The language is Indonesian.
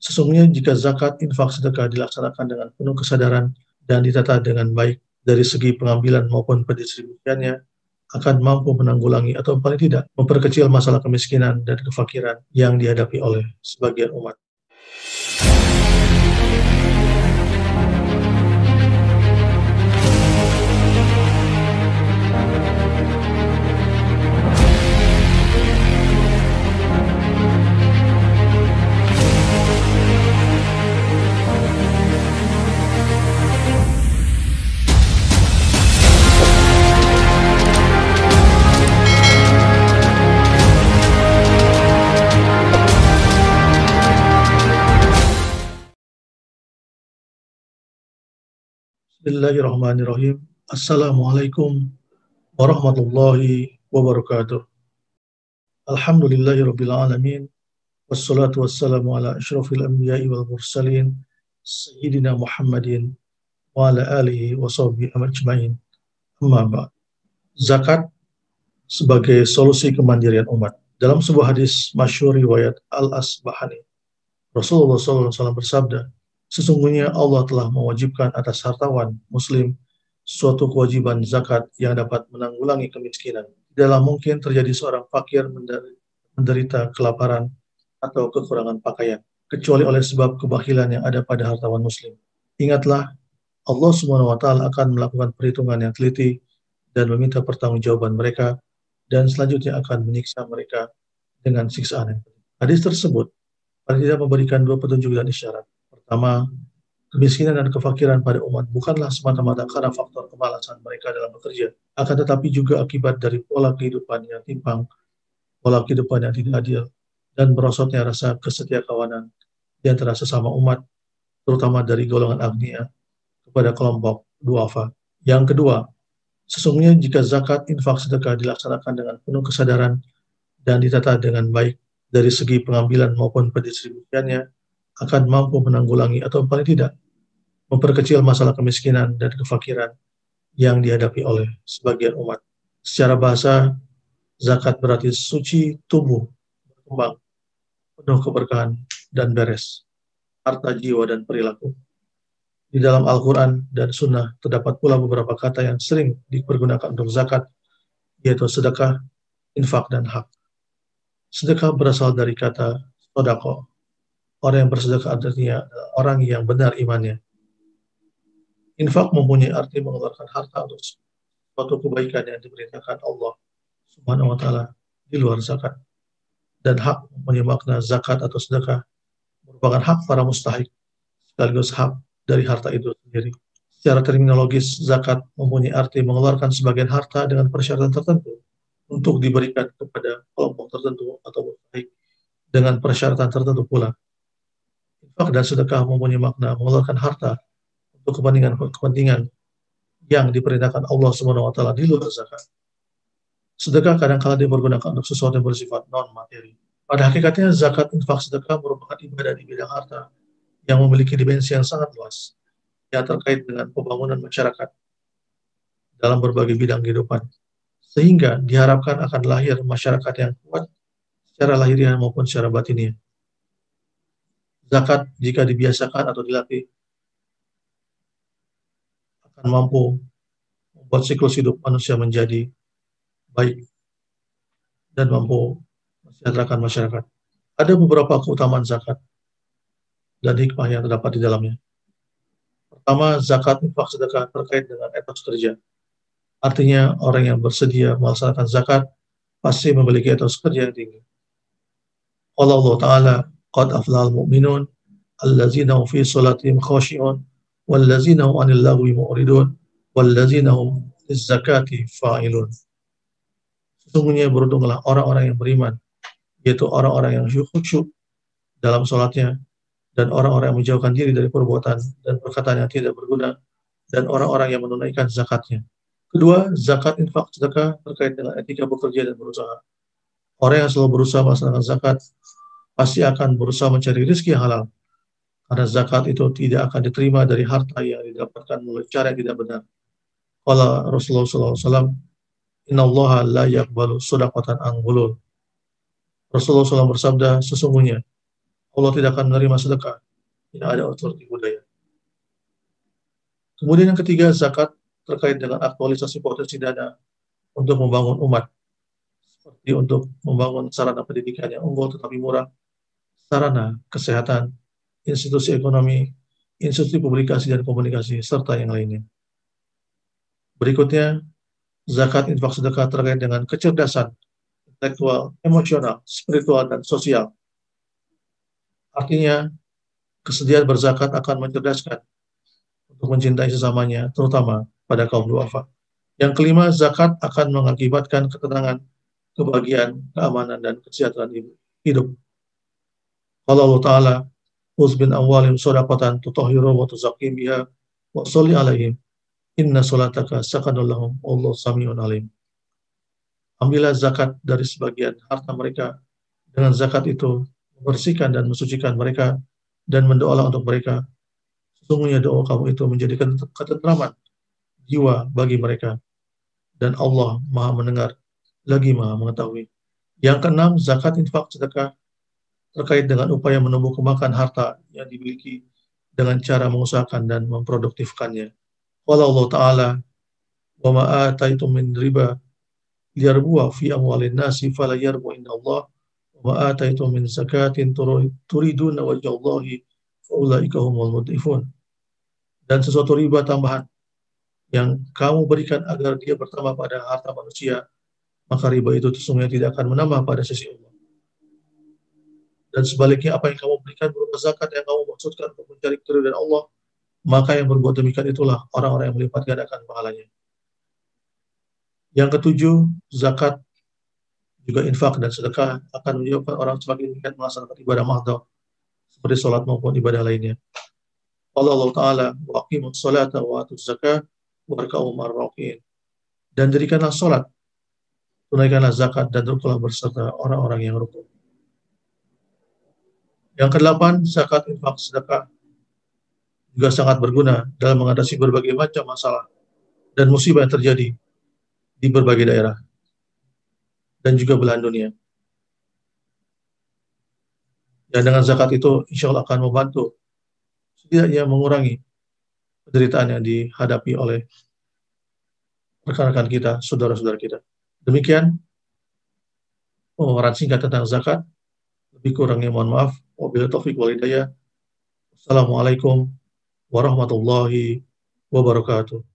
Sesungguhnya jika zakat, infak, sedekah dilaksanakan dengan penuh kesadaran dan ditata dengan baik dari segi pengambilan maupun pendistribusiannya, akan mampu menanggulangi atau paling tidak memperkecil masalah kemiskinan dan kefakiran yang dihadapi oleh sebagian umat. Bismillahirrahmanirrahim. Assalamualaikum warahmatullahi wabarakatuh. Alhamdulillahirabbil alamin. Wassalatu wassalamu ala asyrafil anbiya'i wal mursalin sayyidina Muhammadin wa ala alihi wa sahbihi ajmain. Amma ba'd. Zakat sebagai solusi kemandirian umat. Dalam sebuah hadis masyhur riwayat Al-Asbahani, Rasulullah SAW bersabda, sesungguhnya Allah telah mewajibkan atas hartawan muslim suatu kewajiban zakat yang dapat menanggulangi kemiskinan. Tidaklah mungkin terjadi seorang fakir menderita kelaparan atau kekurangan pakaian, kecuali oleh sebab kebakilan yang ada pada hartawan muslim. Ingatlah, Allah SWT akan melakukan perhitungan yang teliti dan meminta pertanggungjawaban mereka, dan selanjutnya akan menyiksa mereka dengan siksaan yang pedih. Hadis tersebut paling tidak memberikan dua petunjuk dan isyarat. Pertama, kemiskinan dan kefakiran pada umat bukanlah semata-mata karena faktor kemalasan mereka dalam bekerja, akan tetapi juga akibat dari pola kehidupan yang timpang, pola kehidupan yang tidak adil, dan merosotnya rasa kesetiakawanan di antara sesama umat, terutama dari golongan agnia kepada kelompok duafa. Yang kedua, sesungguhnya jika zakat, infak, sedekah dilaksanakan dengan penuh kesadaran dan ditata dengan baik dari segi pengambilan maupun pendistribusiannya, akan mampu menanggulangi atau paling tidak memperkecil masalah kemiskinan dan kefakiran yang dihadapi oleh sebagian umat. Secara bahasa, zakat berarti suci tubuh, berkembang, penuh keberkahan dan beres, harta, jiwa, dan perilaku. Di dalam Al-Quran dan Sunnah terdapat pula beberapa kata yang sering dipergunakan untuk zakat, yaitu sedekah, infak, dan hak. Sedekah berasal dari kata sodako. Orang yang bersedekah artinya orang yang benar imannya. Infak mempunyai arti mengeluarkan harta untuk suatu kebaikan yang diperintahkan Allah Subhanahu wa Ta'ala di luar zakat. Dan hak mempunyai makna zakat atau sedekah merupakan hak para mustahik sekaligus hak dari harta itu sendiri. Secara terminologis, zakat mempunyai arti mengeluarkan sebagian harta dengan persyaratan tertentu untuk diberikan kepada kelompok tertentu atau mustahik dengan persyaratan tertentu pula. Infak dan sedekah mempunyai makna mengeluarkan harta untuk kepentingan yang diperintahkan Allah Subhanahu wa Ta'ala di luar zakat. Sedekah kadang-kala dipergunakan untuk sesuatu yang bersifat non-materi. Pada hakikatnya, zakat, infak, sedekah merupakan ibadah di bidang harta yang memiliki dimensi yang sangat luas, yang terkait dengan pembangunan masyarakat dalam berbagai bidang kehidupan, sehingga diharapkan akan lahir masyarakat yang kuat secara lahiriah maupun secara batiniah. Zakat jika dibiasakan atau dilatih akan mampu membuat siklus hidup manusia menjadi baik dan mampu mensejahterakan masyarakat. Ada beberapa keutamaan zakat dan hikmah yang terdapat di dalamnya. Pertama, zakat, infak, sedekah terkait dengan etos kerja. Artinya orang yang bersedia melaksanakan zakat pasti memiliki etos kerja yang tinggi. Allah Ta'ala, qad aflahal mu'minun allazina hum fi salatihim khashi'un wallazina hum 'anil lagwi mu'ridun wallazina hum lizzakati fa'ilun. Sesungguhnya beruntunglah orang-orang yang beriman, yaitu orang-orang yang khusyuk dalam salatnya, dan orang-orang yang menjauhkan diri dari perbuatan dan perkataan yang tidak berguna, dan orang-orang yang menunaikan zakatnya. Kedua, zakat, infak, sedekah terkait dengan etika bekerja dan berusaha. Orang yang selalu berusaha melaksanakan zakat pasti akan berusaha mencari rezeki yang halal, karena zakat itu tidak akan diterima dari harta yang didapatkan melalui cara yang tidak benar. Qala Rasulullah SAW, innallaha la yaqbalu shadaqatan an ghulul. Rasulullah SAW bersabda, sesungguhnya Allah tidak akan menerima sedekah yang ada unsur tipu daya. Kemudian yang ketiga, zakat terkait dengan aktualisasi potensi dana untuk membangun umat, seperti untuk membangun sarana pendidikan yang unggul tetapi murah, sarana kesehatan, institusi ekonomi, institusi publikasi dan komunikasi, serta yang lainnya. Berikutnya, zakat infak sedekah terkait dengan kecerdasan, intelektual, emosional, spiritual, dan sosial. Artinya, kesediaan berzakat akan mencerdaskan untuk mencintai sesamanya, terutama pada kaum duafa. Yang kelima, zakat akan mengakibatkan ketenangan, kebahagiaan, keamanan, dan kesejahteraan hidup. Qala Allah Ta'ala, "Khudz min amwalihim shadaqatan tutahhiruhum wa tuzakkihim biha wa sholli 'alaihim inna sholataka sakanun lahum wallahu sami'un 'alim." Ambillah zakat dari sebagian harta mereka. Dengan zakat itu membersihkan dan mensucikan mereka dan mendoalah untuk mereka. Sesungguhnya doa kamu itu menjadi ketentraman jiwa bagi mereka. Dan Allah Maha mendengar lagi Maha mengetahui. Yang keenam, zakat infak sedekah terkait dengan upaya menumbuh kembangkan harta yang dimiliki dengan cara mengusahakan dan memproduktifkannya. Qala Allah Ta'ala, "Wa ma ataitum min riba liyarbuwa fi amwalin nasi fala yarbu inda Allah wa ma ataitum min zakatin turiduna wajhallahi fa ulaika humul mudhifun." Dan sesuatu riba tambahan yang kamu berikan agar dia bertambah pada harta manusia, maka riba itu sesungguhnya tidak akan menambah pada sisi Allah. Dan sebaliknya, apa yang kamu berikan berupa zakat yang kamu maksudkan untuk mencari keridhaan Allah, maka yang berbuat demikian itulah orang-orang yang melipat gandakan pahalanya. Yang ketujuh, zakat juga infak dan sedekah akan menyebabkan orang semakin giat melaksanakan ibadah mahdoh seperti sholat maupun ibadah lainnya. Allah Ta'ala, "Wa aqimus sholata wa atuz zakah warka'u ma'ar-raki'in." Dan dirikanlah sholat, tunaikanlah zakat, dan rukulah berserta orang-orang yang rukuk. Yang kedelapan, zakat infak sedekah juga sangat berguna dalam mengatasi berbagai macam masalah dan musibah yang terjadi di berbagai daerah dan juga belahan dunia. Dan dengan zakat itu insya Allah akan membantu setidaknya mengurangi penderitaan yang dihadapi oleh rekan-rekan kita, saudara-saudara kita. Demikian pemaparan singkat tentang zakat. Lebih kurangnya mohon maaf. Wabillahi taufiq wal hidayah. Assalamualaikum warahmatullahi wabarakatuh.